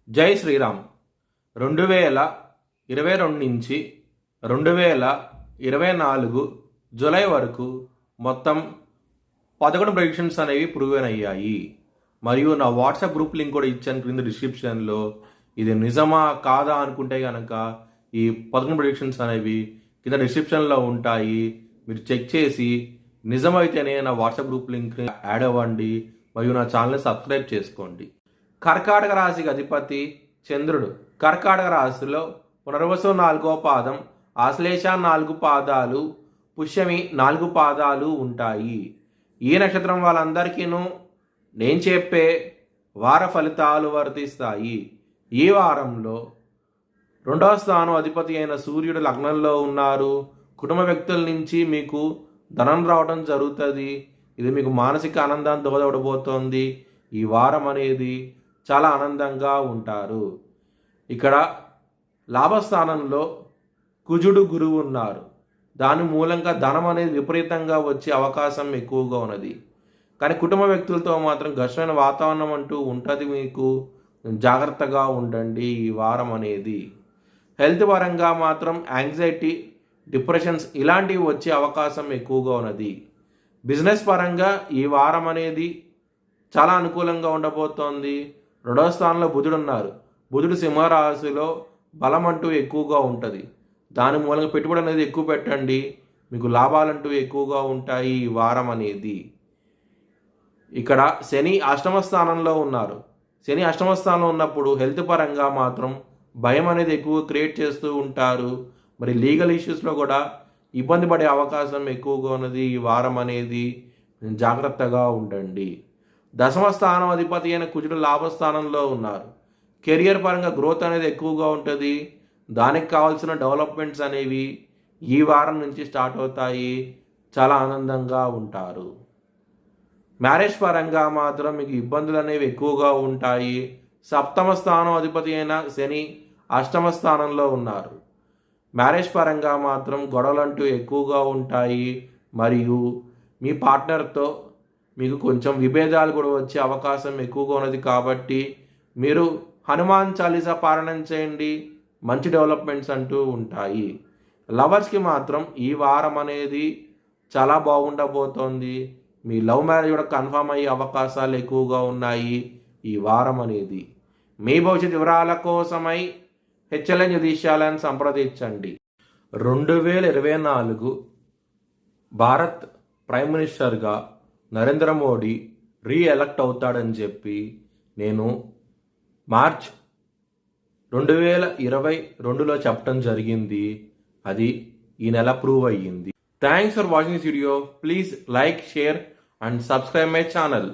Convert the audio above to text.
జై శ్రీరామ్. 2022 నుంచి 2024 జూలై వరకు మొత్తం 11 ప్రెడిక్షన్స్ అనేవి ప్రూవెన్ అయ్యాయి. మరియు నా వాట్సాప్ గ్రూప్ లింక్ కూడా ఇచ్చాను క్రింద డిస్క్రిప్షన్లో. ఇది నిజమా కాదా అనుకుంటే కనుక ఈ 11 ప్రెడిక్షన్స్ అనేవి కింద డిస్క్రిప్షన్లో ఉంటాయి. మీరు చెక్ చేసి నిజమైతేనే నా వాట్సాప్ గ్రూప్ లింక్ యాడ్ అవ్వండి మరియు నా ఛానల్ని సబ్స్క్రైబ్ చేసుకోండి. కర్కాటక రాశికి అధిపతి చంద్రుడు. కర్కాటక రాశిలో పునర్వసు 4వ పాదం, ఆశ్లేష 4 పాదాలు, పుష్యమి 4 పాదాలు ఉంటాయి. ఈ నక్షత్రం వాళ్ళందరికీను నేను చెప్పే వార ఫలితాలు వర్తిస్తాయి. ఈ వారంలో 2వ స్థానం అధిపతి అయిన సూర్యుడు లగ్నంలో ఉన్నారు. కుటుంబ వ్యక్తుల నుంచి మీకు ధనం రావడం జరుగుతుంది. ఇది మీకు మానసిక ఆనందాన్ని దోహదపడబోతోంది. ఈ వారం అనేది చాలా ఆనందంగా ఉంటారు. ఇక్కడ లాభస్థానంలో కుజుడు గురువు ఉన్నారు. దాని మూలంగా ధనం అనేది విపరీతంగా వచ్చే అవకాశం ఎక్కువగా ఉన్నది. కానీ కుటుంబ వ్యక్తులతో మాత్రం ఘర్షణ వాతావరణం అంటూ ఉంటుంది. మీకు జాగ్రత్తగా ఉండండి ఈ వారం అనేది. హెల్త్ పరంగా మాత్రం యాంగ్జైటీ, డిప్రెషన్స్ ఇలాంటివి వచ్చే అవకాశం ఎక్కువగా ఉన్నది. బిజినెస్ పరంగా ఈ వారం అనేది చాలా అనుకూలంగా ఉండబోతోంది. 2వ స్థానంలో బుధుడు ఉన్నారు. బుధుడు సింహరాశిలో బలం అంటూ ఎక్కువగా ఉంటుంది. దాని మూలంగా పెట్టుబడి అనేది ఎక్కువ పెట్టండి. మీకు లాభాలంటూ ఎక్కువగా ఉంటాయి ఈ వారం అనేది. ఇక్కడ శని 8వ స్థానంలో ఉన్నారు. శని 8వ స్థానంలో ఉన్నప్పుడు హెల్త్ పరంగా మాత్రం భయం అనేది ఎక్కువ క్రియేట్ చేస్తూ ఉంటారు. మరి లీగల్ ఇష్యూస్లో కూడా ఇబ్బంది పడే అవకాశం ఎక్కువగా ఉన్నది ఈ వారం అనేది. జాగ్రత్తగా ఉండండి. 10వ స్థానం అధిపతి అయిన కుజుడు లాభస్థానంలో ఉన్నారు. కెరియర్ పరంగా గ్రోత్ అనేది ఎక్కువగా ఉంటుంది. దానికి కావాల్సిన డెవలప్మెంట్స్ అనేవి ఈ వారం నుంచి స్టార్ట్ అవుతాయి. చాలా ఆనందంగా ఉంటారు. మ్యారేజ్ పరంగా మాత్రం మీకు ఇబ్బందులు అనేవి ఎక్కువగా ఉంటాయి. 7వ స్థానం అధిపతి అయిన శని 8వ స్థానంలో ఉన్నారు. మ్యారేజ్ పరంగా మాత్రం గొడవలంటూ ఎక్కువగా ఉంటాయి. మరియు మీ పార్ట్నర్తో మీకు కొంచెం విభేదాలు కూడా వచ్చే అవకాశం ఎక్కువగా ఉన్నది. కాబట్టి మీరు హనుమాన్ చాలీసా పారాయణం చేయండి. మంచి డెవలప్మెంట్స్ అంటూ ఉంటాయి. లవర్స్కి మాత్రం ఈ వారం అనేది చాలా బాగుండబోతోంది. మీ లవ్ మ్యారేజ్ కూడా కన్ఫర్మ్ అయ్యే అవకాశాలు ఎక్కువగా ఉన్నాయి ఈ వారం అనేది. మీ భవిష్యత్ వివరాల కోసమై హెచ్ఎల్ఎన్ జ్యోతిష్యాలను సంప్రదించండి. 2024 భారత్ ప్రైమ్ మినిస్టర్గా నరేంద్ర మోడీ రీఎలక్ట్ అవుతాడని చెప్పి నేను మార్చ్ 2022లో చెప్పడం జరిగింది. అది ఈ నెల ప్రూవ్ అయ్యింది. Thanks for watching this video. Please like, share and subscribe my channel.